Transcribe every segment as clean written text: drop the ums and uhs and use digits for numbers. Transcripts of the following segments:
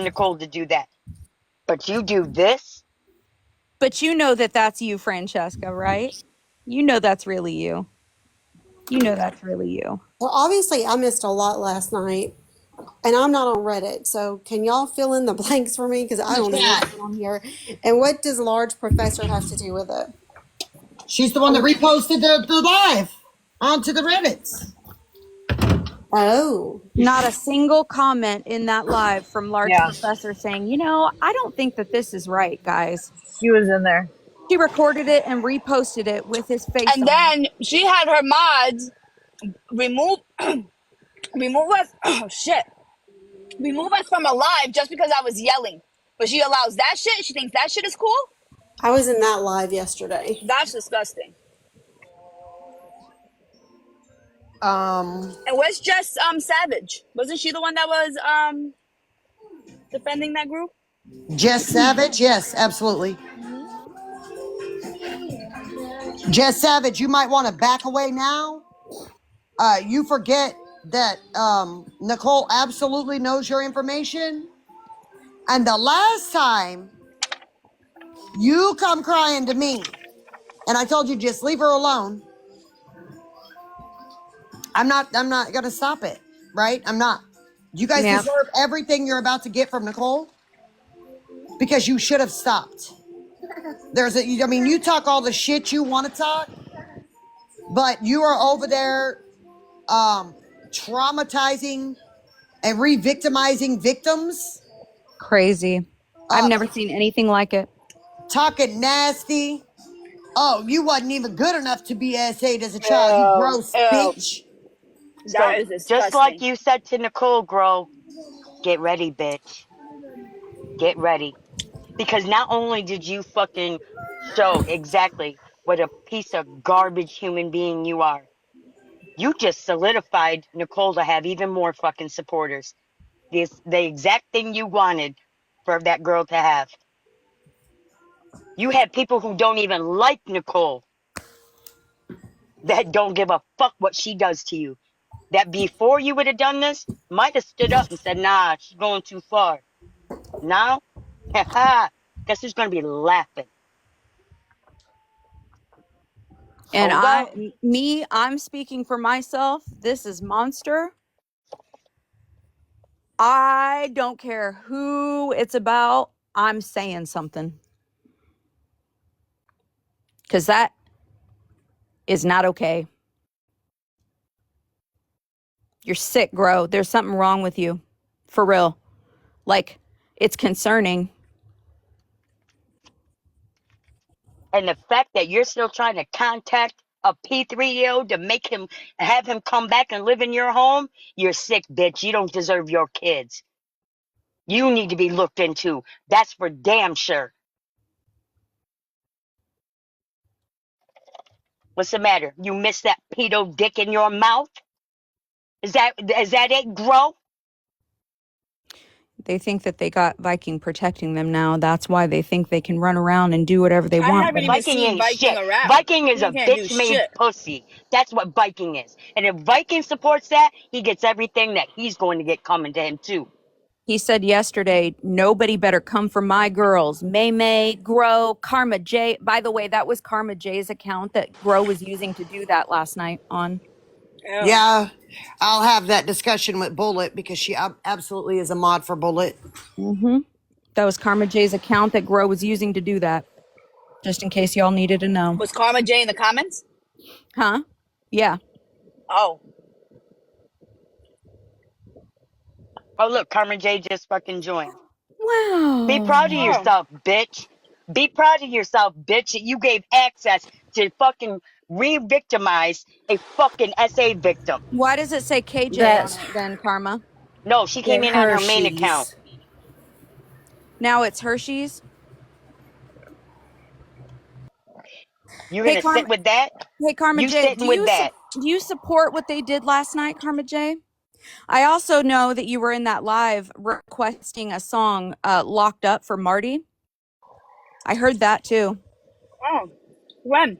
Nicole to do that. But you do this? But you know that that's you, Francesca, right? You know that's really you. You know that's really you. Well, obviously, I missed a lot last night, and I'm not on Reddit. So, can y'all fill in the blanks for me? Because I You don't know what's can't. going on here. And what does Large Professor have to do with it? She's the one that reposted the live onto the Reddits. Oh, Not a single comment in that live from Large Yeah, Professor saying, I don't think that this is right, guys. she was in there. She recorded it and reposted it with his face And on it. then she had her mods remove remove us. Oh shit! Remove us from a live just because I was yelling. But she allows that shit. She thinks that shit is cool. I was in that live yesterday. That's disgusting. Um, And where's Jess Savage? Wasn't she the one that was defending that group? Jess Savage, yes, absolutely. Jess Savage, you might want to back away now. You forget that Nicole absolutely knows your information. And the last time you come crying to me, and I told you just leave her alone. I'm not gonna stop it, right? I'm not. You guys Yeah. deserve everything you're about to get from Nicole because you should have stopped. You talk all the shit you want to talk, but you are over there traumatizing and re-victimizing victims, Crazy. I've never seen anything like it. talking nasty. Oh, you wasn't even good enough to be SA'd as a child, you gross Ew. bitch. So That is just like disgusting. you said to Nicole, Grow, get ready, bitch. Get ready. Because not only did you fucking show exactly what a piece of garbage human being you are, you just solidified Nicole to have even more fucking supporters. The exact thing you wanted for that girl to have. You had people who don't even like Nicole that don't give a fuck what she does to you. That before you would have done this, might have stood up and said, nah, she's going too far. Now, guess who's going to be laughing? And Oh, well. I'm speaking for myself. This is Monster. I don't care who it's about. I'm saying something. Because that is not okay. You're sick, Grow. There's something wrong with you. For real. Like, it's concerning. And the fact that you're still trying to contact a P3O to have him come back and live in your home, you're sick, bitch. You don't deserve your kids. You need to be looked into. That's for damn sure. What's the matter? You miss that pedo dick in your mouth? Is that it, Grow? They think that they got Viking protecting them now. That's why they think they can run around and do whatever they I want. haven't But even Viking seen ain't Viking shit. around. Viking is He a can't do bitch made shit. pussy. That's what Viking is. And if Viking supports that, he gets everything that he's going to get coming to him too. he said yesterday, nobody better come for my girls. May May, Grow, Karma J. By the way, that was Karma J's account that Grow was using to do that last night on. Ew. Yeah, I'll have that discussion with Bullet because she absolutely is a mod for Bullet. Mm-hmm. That was Karma J's account that Grow was using to do that. Just in case y'all needed to know. Was Karma J in the comments? Huh? Yeah. Oh. Oh, look, Carmen J just fucking joined. Be Wow. proud of Oh. yourself, bitch. Be proud of yourself, bitch. That you gave access to fucking re-victimize a fucking SA victim. Why does it say KJ on That's it then, Karma? No, she the came in on her main account. Hershey's. Now it's Hershey's. You Hey gonna sit Karma. with that? Hey Karma You J. Do sitting with you that? do you support what they did last night, Karma J? I also know that you were in that live requesting a song, "Locked Up" for Marty. I heard that too. Oh. When?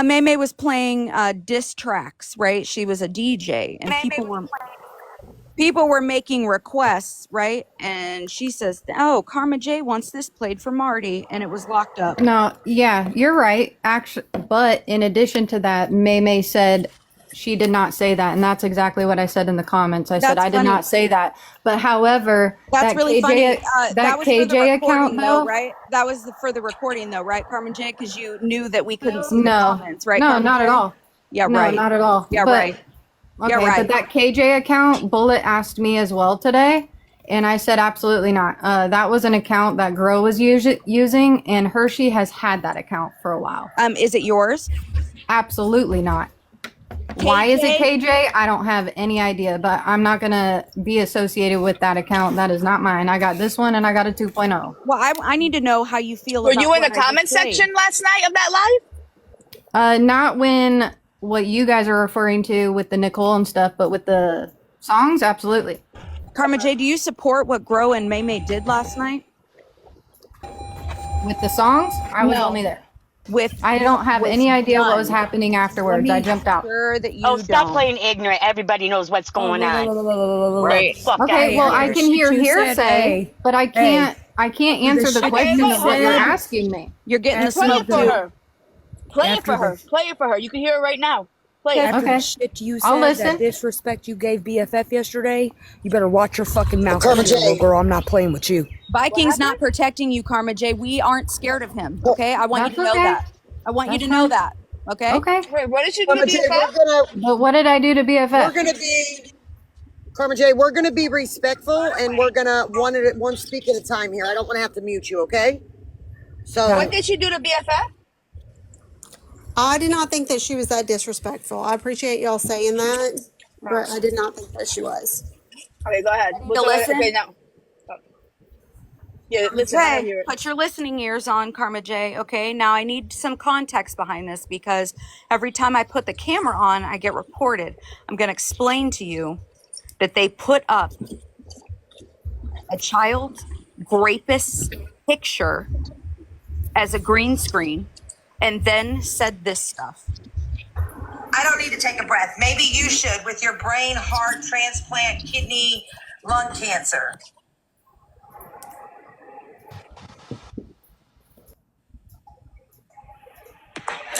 May May was playing diss tracks, right? She was a DJ, and people were People were making requests, right? And she says, "Oh, Karma J wants this played for Marty," and it was locked up. No, yeah, you're right. Actually, but in addition to that, May May said she did not say that, and that's exactly what I said in the comments. I said That's I did funny. not say that. But however, That's that really KJ funny. That was for the KJ account recording, though, though. right? That was for the recording, though, right, Carmen J? Because you knew that we couldn't see the No, comments, right? no, Carmen not J? at all. Yeah, No, right. not at all. Yeah, but, right. Okay, Yeah, right. but that KJ account, Bullet asked me as well today, and I said absolutely not. That was an account that Grow was using, and Hershey has had that account for a while. Is it yours? Absolutely not. KJ? Why is it KJ? I don't have any idea, but I'm not gonna be associated with that account. That is not mine. I got this one, and I got a 2.0. Well, I need to know how you feel Were about you in the what I just comment played. section last night of that live? Not when what you guys are referring to with the Nicole and stuff, but with the songs, absolutely. Karma J, do you support what Grow and May May did last night? With the songs, I was only there. I don't have any idea what was happening afterwards. I jumped out. Sure that you Oh, stop don't. playing ignorant. Everybody knows what's going on. Right. Fuck Okay, well, I outta can here. hear hearsay, but I can't answer the question of what you're asking me. You're getting the Play smoke it for too. her. Play it for her. Play it for her. You can hear it right now. Play it. After Okay. the shit you I'll said, listen. that disrespect you gave BFF yesterday, you better watch your fucking mouth, Karma J. little girl. I'm not playing with you. Viking's not protecting you, Karma J. We aren't scared of him. Okay, I want you to That's know okay. that. I want you That's to know fine. that. Okay. Okay, Wait, what did you do to Karma J, BFF? but what did I do to we're BFF? gonna be Karma J, we're gonna be respectful and we're gonna one speak at a time here. I don't wanna have to mute you, okay? So What did you do to BFF? I did not think that she was that disrespectful. I appreciate y'all saying that, but I did not think that she was. Okay, go ahead. to listen? Okay, now. Yeah, listen. I wanna Okay, hear it. put your listening ears on, Karma J. Okay, now I need some context behind this because every time I put the camera on, I get reported. I'm going to explain to you that they put up a child rapist's picture as a green screen and then said this stuff. I don't need to take a breath. Maybe you should with your brain, heart, transplant, kidney, lung cancer.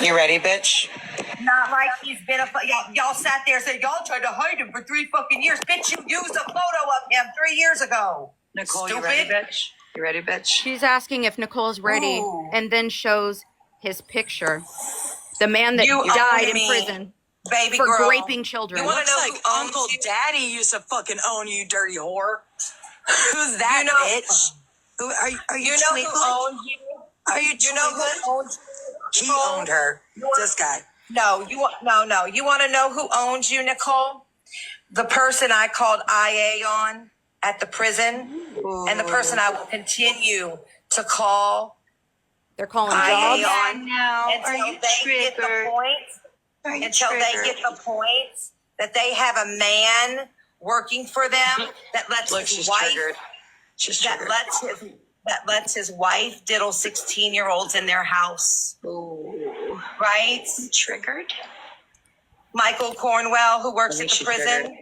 You ready, bitch? Not like he's been y'all sat there and said y'all tried to hide him for 3 fucking years. Bitch, you used a photo of him 3 years ago. Nicole, stupid. You ready, bitch? You ready, bitch? She's asking if Nicole's ready Ooh. and then shows his picture. The man that You died own in me, prison baby for girl. raping children. You want to know Like who owns Uncle you? Daddy used to fucking own you, dirty whore. Who's that You know- bitch? Who are you? You know who twinkling? owns you? Are you You know twinkling? who owns you? He owned her. This guy. No, you want to know who owns you, Nicole? The person I called IA on at the prison, and the person I will continue to call They're calling IA jobs. on now. until they get the point. Until they get the point that they have a man working for them that lets Look, his she's wife triggered. She's that triggered. lets his wife diddle 16-year-olds in their house. Ooh. Right? Triggered? Michael Cornwell, who works at the prison.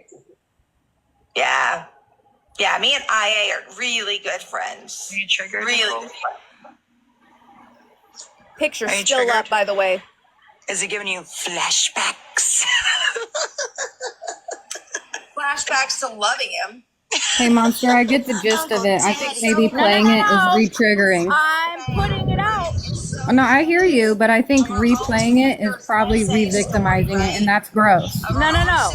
Yeah. Yeah, me and IA are really good friends. Are you triggered? Really Nicole? good friends. Picture's Are you still triggered? up, by the way. Is he giving you flashbacks? Flashbacks to loving him. Hey, Monster, I get the gist of it. I think maybe playing it is re-triggering. I'm putting it out. Oh, no, I hear you, but I think replaying it is probably re-victimizing it, and that's gross. No.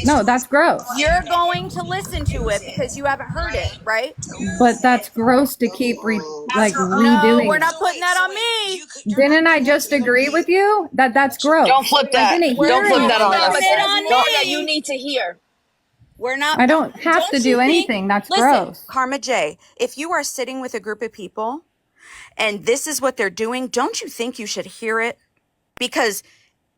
No, that's gross. You're going to listen to it because you haven't heard it, right? But that's gross to keep No, redoing. we're it. not putting that on me. Didn't I just agree with you that that's gross? Don't flip that. I didn't Don't hear flip that on anything. us. Put it on Don't- me. that you need to hear. We're not. I don't have to you do think- anything. That's Listen, gross. Karma J, if you are sitting with a group of people and this is what they're doing, don't you think you should hear it? Because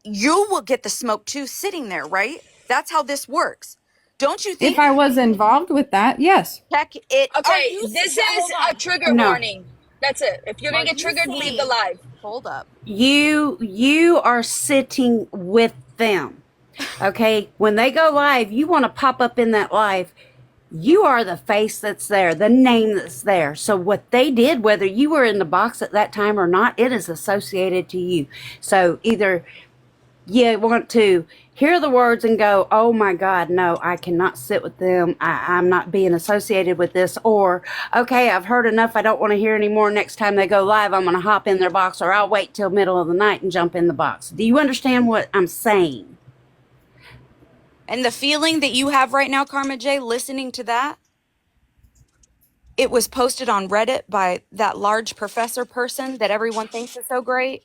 you will get the smoke too sitting there, right? That's how this works. Don't you think? If I was involved with that, yes. Check it. Are Okay, you this hold is on. a trigger No. warning. That's it. If you're gonna Are get you triggered, leave saying- the live. Hold up. You are sitting with them. Okay, when they go live, you want to pop up in that live. You are the face that's there, the name that's there. So what they did, whether you were in the box at that time or not, it is associated to you. So either you want to hear the words and go, oh my God, no, I cannot sit with them. I'm not being associated with this. Or, okay, I've heard enough. I don't want to hear anymore. Next time they go live, I'm going to hop in their box, or I'll wait till middle of the night and jump in the box. Do you understand what I'm saying? And the feeling that you have right now, Karma J, listening to that, it was posted on Reddit by that large professor person that everyone thinks is so great.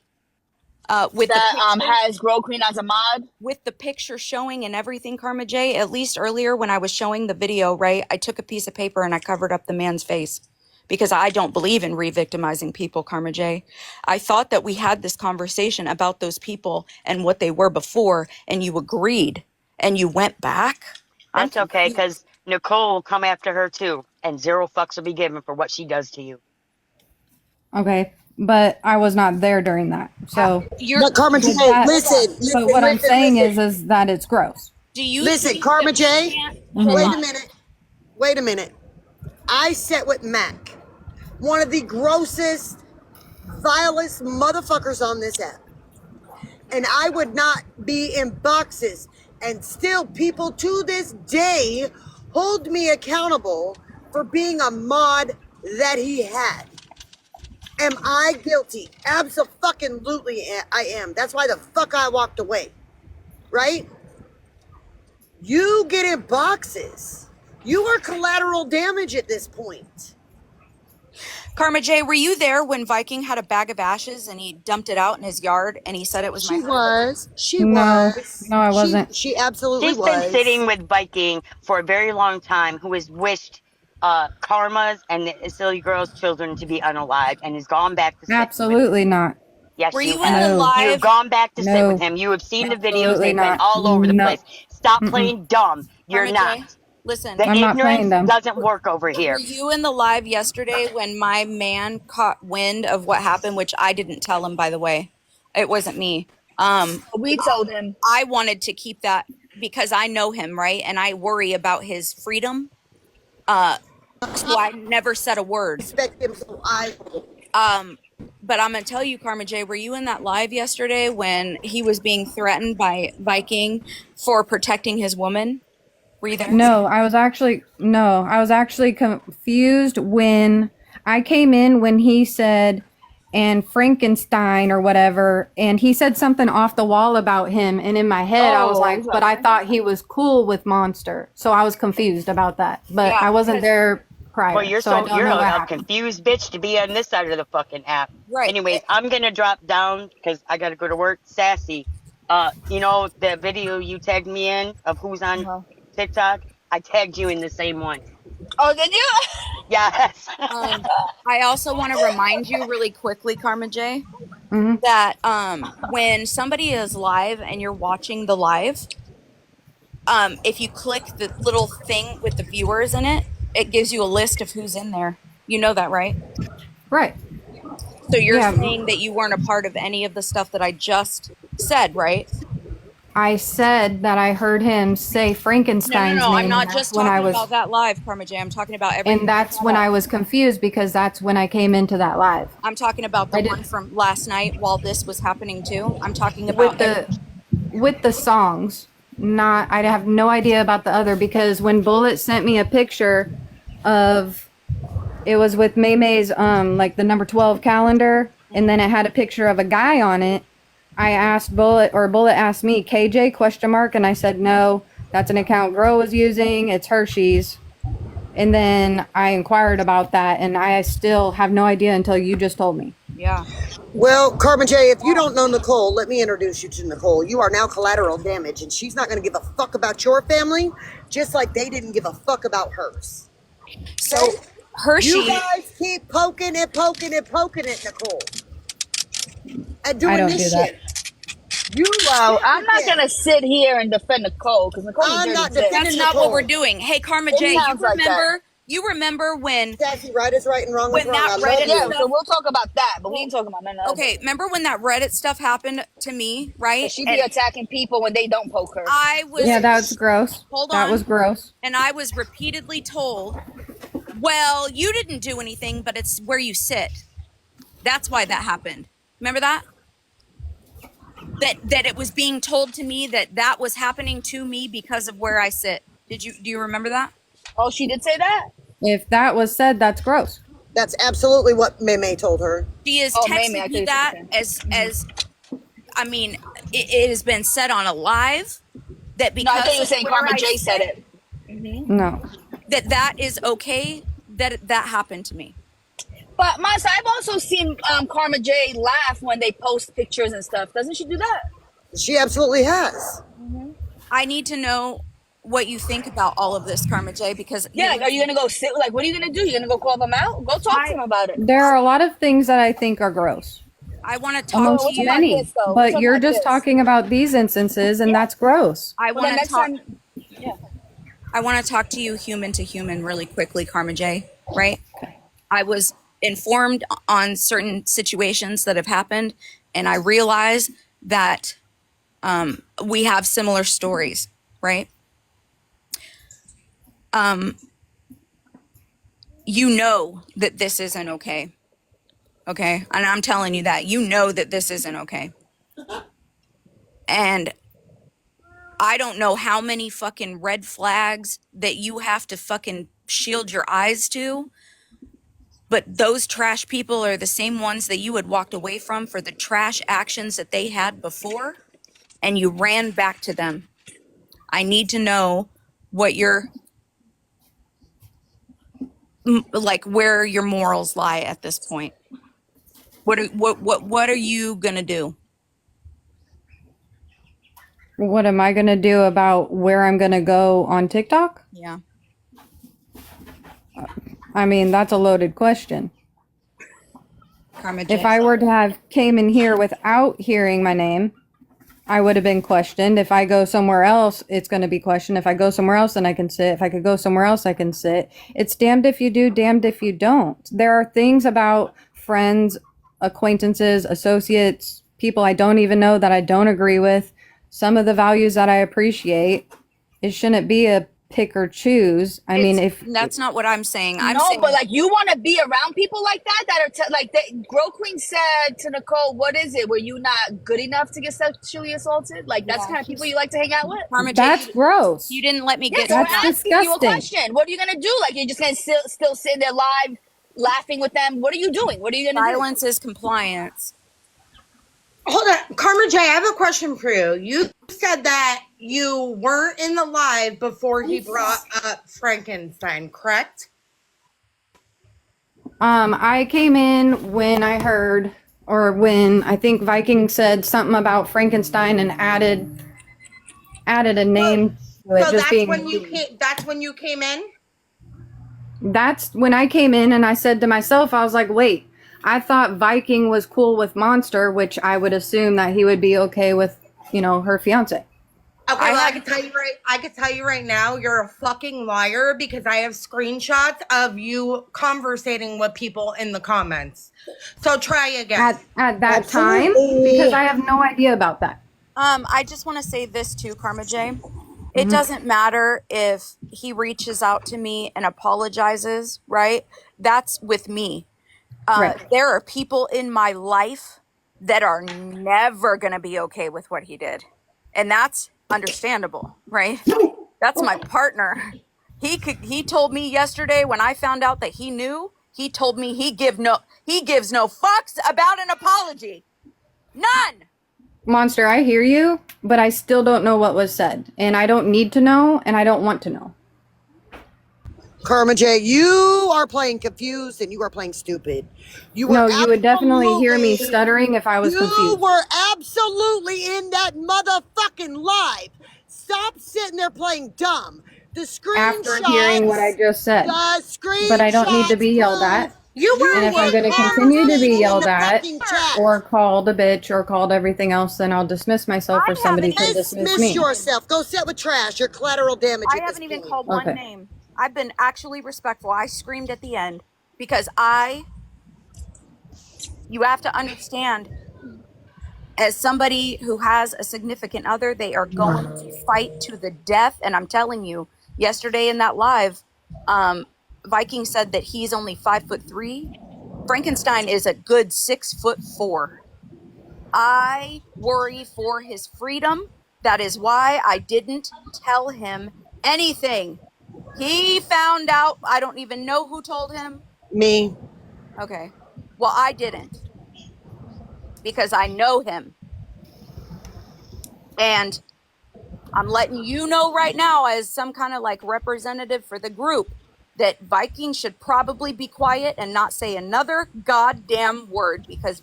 With the That picture, has Girl Queen as a mod. with the picture showing and everything, Karma J, at least earlier when I was showing the video, right, I took a piece of paper and I covered up the man's face because I don't believe in re-victimizing people, Karma J. I thought that we had this conversation about those people and what they were before, and you agreed and you went back. I'm That's okay, confused. because Nicole will come after her too, and 0 fucks will be given for what she does to you. Okay, but I was not there during that. So, You're, But Karma J, with that, listen, but what I'm saying listen. is that it's gross. do you Listen, think Karma that we J, can't, hold wait Mhm. a on. minute. Wait a minute. I sat with Mac, one of the grossest, vilest motherfuckers on this app. And I would not be in boxes. And still, people to this day hold me accountable for being a mod that he had. Am I guilty? Absolutely, I am. That's why the fuck I walked away. Right? You get in boxes. You are collateral damage at this point. Karma J, were you there when Viking had a bag of ashes and he dumped it out in his yard and he said it was my She husband? was. She No, was. no, I wasn't. She absolutely She's been was. sitting with Viking for a very long time, who has wished Karma's and the Silly Girl's children to be unalived, and has gone back to sit with him. Absolutely not. Were Yes, you you in the have. No, You have live? gone back to sit with no, him. You have seen the videos. absolutely They've been not. all over the No, place. Stop mm-mm. playing dumb. You're Karma not. J, listen. The I'm not playing ignorance them. doesn't work over Were here. you in the live yesterday when my man caught wind of what happened, which I didn't tell him, by the way? It wasn't me. We told him. I wanted to keep that because I know him, right? And I worry about his freedom. So I never said a word. Respect him, so I. But I'm gonna tell you, Karma J, were you in that live yesterday when he was being threatened by Viking for protecting his woman? Were you there? No, I was actually confused when I came in when he said and Frankenstein or whatever, and he said something off the wall about him, and in my head I was Oh, like, he's but like I thought he was cool with Monster. So I was confused about that. But Yeah, I wasn't because there Well, prior, so I don't you're know what a happened. confused bitch to be on this side of the fucking app. right. Anyways, I'm gonna drop down because I gotta go to work. Sassy, you know the video you tagged me in of who's on TikTok? I tagged you in the same one. Oh, did you? Yes. I also want to remind you really quickly, Karma J, Hmm. that when somebody is live and you're watching the live, if you click the little thing with the viewers in it, it gives you a list of who's in there. You know that, right? Right. So you're Yeah, saying that you weren't a part of any of the stuff that I just said, right? I said that I heard him say Frankenstein's No. I'm name, and not that's just when I talking was, about that live, Karma J. I'm talking about everything. and that's when I was confused because that's when I came into that live. I'm talking about the I did- one from last night while this was happening too. I'm talking with about the songs. Not, I have no idea about the other because when Bullet sent me a picture of, it was with May's like the number 12 calendar, and then it had a picture of a guy on it. I asked Bullet, or Bullet asked me, KJ question mark, and I said no, that's an account Grow was using. It's Hershey's. And then I inquired about that, and I still have no idea until you just told me. yeah. Well, Karma J, if you don't know Nicole, let me introduce you to Nicole. You are now collateral damage, and she's not going to give a fuck about your family, just like they didn't give a fuck about hers. So Okay? Hershey, You guys keep poking and poking and poking at Nicole and I doing don't do this that. shit. You Well, sit I'm with not them. gonna sit here and defend Nicole because Nicole's a I'm dirty not bitch. defending that's not what we're Nicole. doing. Hey, Karma It J, you sounds like that. remember You remember when Sassy, right is right and wrong is when wrong. that I love Reddit you. Yeah, stuff? so we'll talk about that, but we ain't talking about none of that. Okay, remember when that Reddit stuff happened to me, right? She be And attacking people when they don't poke her. I was Yeah, that's gross. hold That was on, gross. and I was repeatedly told, "Well, you didn't do anything, but it's where you sit." That's why that happened. Remember that? That it was being told to me that that was happening to me because of where I sit. Do you remember that? Oh, she did say that? If that was said, that's gross. That's absolutely what Meme told her. She has Oh, Mamie, I texted tell me you that something. as I mean, it has been said on a live that No, I thought because you were of saying where Karma I J said sit, it. Mm-hmm. No. that is okay. That happened to me. But Masa, I've also seen Karma J laugh when they post pictures and stuff. Doesn't she do that? She absolutely has. Mm-hmm. I need to know what you think about all of this, Karma J, because Yeah, like, are you gonna go sit? Like, what are you gonna do? You're gonna go call them out? Go talk to them about it. There are a lot of things that I think are gross. I want to talk Well, to we'll talk you. about this Many. though. We'll But talk you're about just this. talking about these instances, and that's gross. I Well, then want to next talk. time, yeah. I want to talk to you human to human really quickly, Karma J. Right? I was informed on certain situations that have happened, and I realize that we have similar stories, right? You know that this isn't okay. Okay? And I'm telling you that. You know that this isn't okay. And I don't know how many fucking red flags that you have to fucking shield your eyes to, but those trash people are the same ones that you had walked away from for the trash actions that they had before, and you ran back to them. I need to know what your like where your morals lie at this point. What are you gonna do? What am I going to do about where I'm going to go on TikTok? Yeah. I mean, that's a loaded question. Karma J. If I were to have came in here without hearing my name, I would have been questioned. If I go somewhere else, it's going to be questioned. If I go somewhere else, then I can sit. If I could go somewhere else, I can sit. It's damned if you do, damned if you don't. There are things about friends, acquaintances, associates, people I don't even know that I don't agree with. Some of the values that I appreciate. It shouldn't be a pick or choose. I mean, if That's not what I'm saying. I'm No, saying but like you want to be around people like that are like Grow Queen said to Nicole, "What is it? Were you not good enough to get sexually assaulted? Like that's the kind of people you like to hang out with." Karma J, that's gross. you didn't let me Yeah, get so to we're That's that. asking you a disgusting. question. What are you gonna do? Like you're just gonna still sit there live, laughing with them? What are you doing? What are you gonna do? Silence is compliance. Hold on, Karma J, I have a question for you. You said that you weren't in the live before he brought up Frankenstein, correct? I came in when I heard, or when I think Viking said something about Frankenstein and added a name to it. So Just that's being. when you came. That's when you came in. That's when I came in and I said to myself, I was like, wait. I thought Viking was cool with Monster, which I would assume that he would be okay with, her fiance. Okay, I can tell you right. I can tell you right now, you're a fucking liar because I have screenshots of you conversating with people in the comments. So try again. At that Absolutely. time, because I have no idea about that. I just want to say this too, Karma J. It doesn't matter if he reaches out to me and apologizes, right? That's with me. Right. There are people in my life that are never going to be okay with what he did. And that's understandable, right? That's my partner. He told me yesterday when I found out that he knew, he told me he gives no fucks about an apology. None. Monster, I hear you, but I still don't know what was said. And I don't need to know, and I don't want to know. Karma J, you are playing confused and you are playing stupid. You would definitely hear me absolutely- stuttering if I was You confused. were absolutely in that motherfucking live. Stop sitting there playing dumb. The screenshots. After hearing what I just said. The screenshots. But I don't need to be yelled at. You were And if I'm going to continue to be yelled at, or called a bitch, or called everything else, then I'll dismiss myself, or somebody can dismiss Dismiss me. yourself. Go sit with trash. You're collateral damage I at this haven't even point. called one Okay. name. I've been actually respectful. I screamed at the end because you have to understand, as somebody who has a significant other, they are going to fight to the death. And I'm telling you, yesterday in that live, Viking said that he's only 5'3". Frankenstein is a good 6'4". I worry for his freedom. That is why I didn't tell him anything. He found out. I don't even know who told him. Me. Okay. Well, I didn't, because I know him. And I'm letting you know right now, as some kind of like representative for the group, that Viking should probably be quiet and not say another goddamn word, because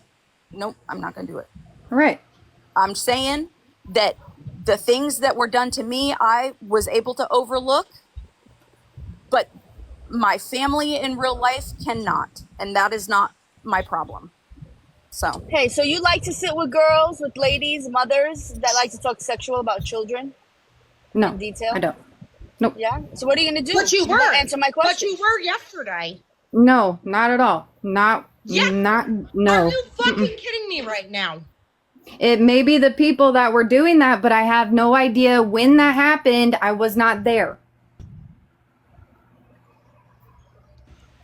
nope, I'm not going to do it. Right. I'm saying that the things that were done to me, I was able to overlook, but my family in real life cannot. And that is not my problem. So. Hey, so you like to sit with girls, with ladies, mothers that like to talk sexual about children No, in detail? I don't. Nope. Yeah? So what are you going to do? But you were. Won't answer my question. But you were yesterday. No, not at all. Not. Yeah. Not. No. Are you fucking kidding me right now? It may be the people that were doing that, but I have no idea when that happened. I was not there.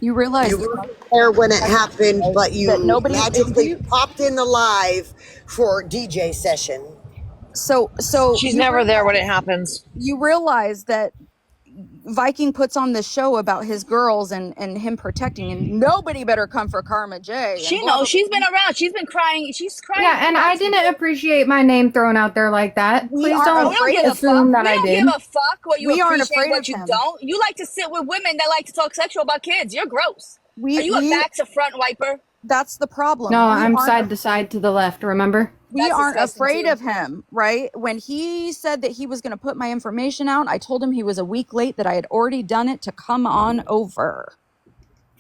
You realize You weren't there when it happened, but you that nobody magically popped in the live for DJ session. So She's never there when it happens. You realize that Viking puts on this show about his girls and him protecting, and nobody better come for Karma J. She knows. She's been around. She's been crying. She's crying. Yeah, and I didn't appreciate my name thrown out there like that. Please don't assume that I did. We don't give a fuck what you We aren't appreciate, afraid what of you him. don't. You like to sit with women that like to talk sexual about kids. You're gross. Are you a back to front wiper? That's the problem. No, I'm side to side to the left, remember? We That's aren't disgusting, afraid too. of him, right? When he said that he was going to put my information out, I told him he was a week late, that I had already done it to come on over.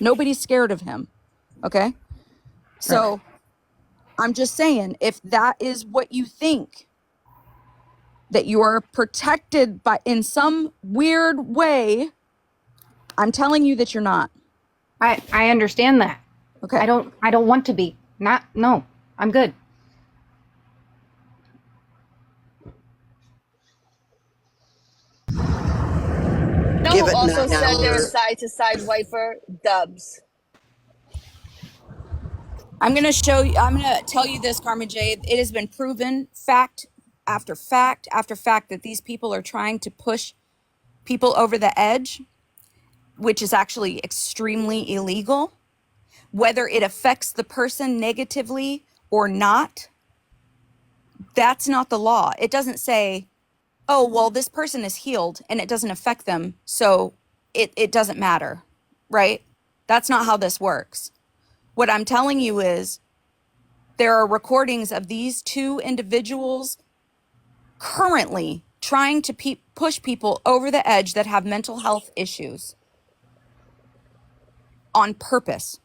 Nobody's scared of him. Okay? So I'm just saying, if that is what you think, that you are protected by in some weird way, I'm telling you that you're not. I understand that. Okay. I don't want to be. No. I'm good. You know who also said they're a side to side wiper? Dubs. I'm going to tell you this, Karma J. It has been proven, fact after fact after fact, that these people are trying to push people over the edge, which is actually extremely illegal. Whether it affects the person negatively or not, that's not the law. It doesn't say, oh, well, this person is healed and it doesn't affect them, so it doesn't matter, right? That's not how this works. What I'm telling you is there are recordings of these two individuals currently trying to push people over the edge that have mental health issues on purpose.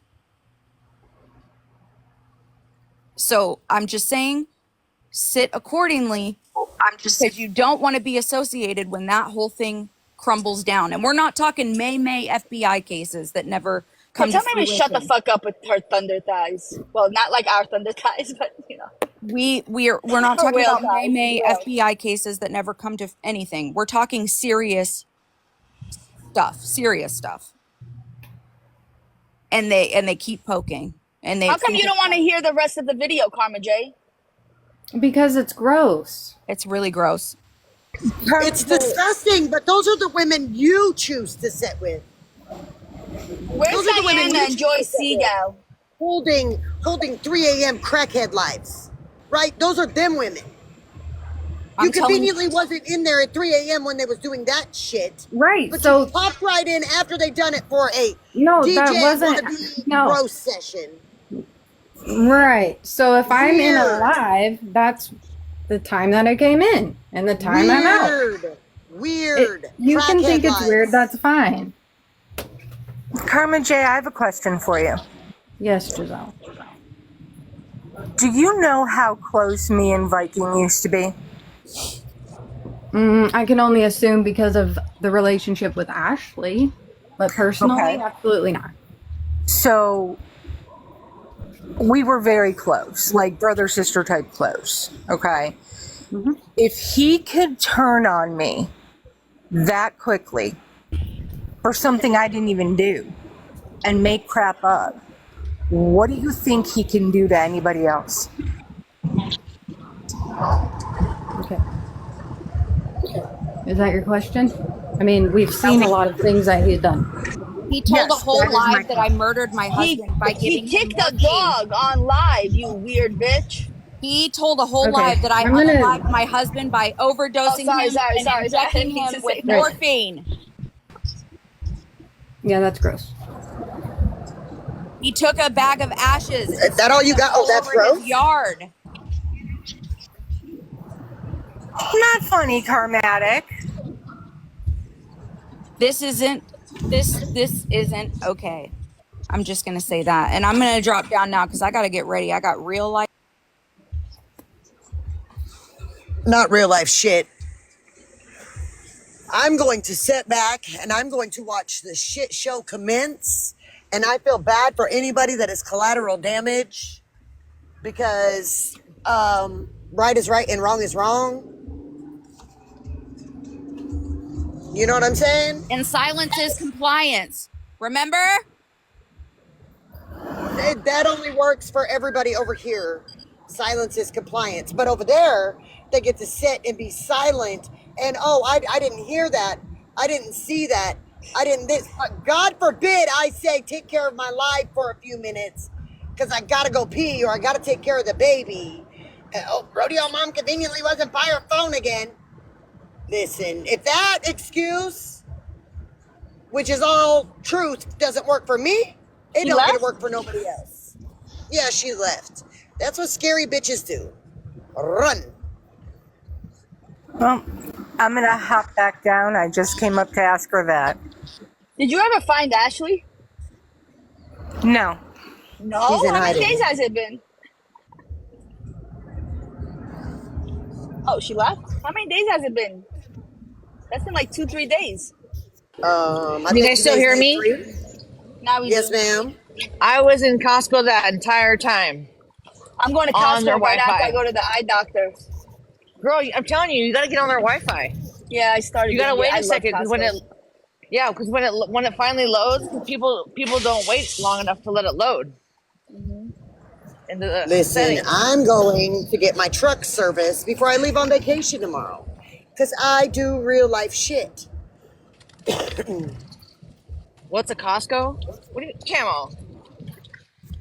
So I'm just saying, sit accordingly. Because you don't want to be associated when that whole thing crumbles down. And we're not talking May FBI cases that never come to Tell me to fruition. shut the fuck up with her thunder thighs. Well, not like our thunder thighs, but you know. We're not talking Real about thighs, May real. FBI cases that never come to anything. We're talking serious stuff. And they keep poking. And they How come you don't want to hear the rest of the video, Karma J? Because it's gross. It's really gross. It's disgusting, but those are the women you choose to sit with. Where's Those are the women Diana you and Joy choose to sit with. Seagal? Holding 3 a.m. crackhead lives, right? Those are them women. I'm You telling conveniently wasn't in there at 3 a.m. when they was doing that shit. Right. But So you popped right in after they done it for a no, DJ that wasn't wannabe roast session. Right. So if I'm in a Weird. live, that's the time that I came in and the time I'm out. Weird. You can think Crackhead it's weird, lives. that's fine. Karma J, I have a question for you. Yes, Giselle. Do you know how close me and Viking used to be? I can only assume because of the relationship with Ashley, but personally, Okay. absolutely not. So we were very close, like brother sister type close. Okay. If he could turn on me that quickly for something I didn't even do and make crap up, what do you think he can do to anybody else? Okay. Is that your question? I mean, we've seen a lot of things that he's done. He told a Yes, whole that is my live that I question. murdered my husband by He giving him kicked a morphine. dog on live, you weird bitch. He told a whole Okay, live that I I'm gonna. unalived my husband by Oh, overdosing sorry, him sorry, and sorry, sorry. I injecting didn't mean him to with say that. Right. morphine. Yeah, that's gross. He took a bag of ashes and Is that all smeared you them got? Oh, all that's over his gross. yard. Not funny, Carmatic. This isn't okay. I'm just gonna say that. And I'm gonna drop down now because I gotta get ready. I got real life. Not real life shit. I'm going to sit back and I'm going to watch the shit show commence. And I feel bad for anybody that is collateral damage because right is right and wrong is wrong. You know what I'm saying? And silence is compliance. Remember? That only works for everybody over here. Silence is compliance. But over there, they get to sit and be silent. And oh, I didn't hear that. I didn't see that. I didn't this. God forbid I say take care of my life for a few minutes because I gotta go pee or I gotta take care of the baby. Oh, rodeo mom conveniently wasn't by her phone again. Listen, if that excuse, which is all truth, doesn't work for me, it She don't get to left? work for nobody else. Yeah, she left. That's what scary bitches do. Run. Well, I'm going to hop back down. I just came up to ask her that. Did you ever find Ashley? No. No? She's in How many hiding. days has it been? Oh, she left? How many days has it been? That's been like 2, 3 days. I You think guys still today's hear day me? 3. Now we Yes, do. ma'am. I was in Costco that entire time I'm going to on their Costco right after I Wi-Fi. go to the eye doctor. Girl, I'm telling you, you got to get on their Wi-Fi. Yeah, I started You got to doing it. wait I a love second because Costco. when it finally loads, because people don't wait long enough to let it load into the Listen, settings. I'm going to get my truck serviced before I leave on vacation tomorrow. Because I do real life shit. What's a Costco? What do you, Camo?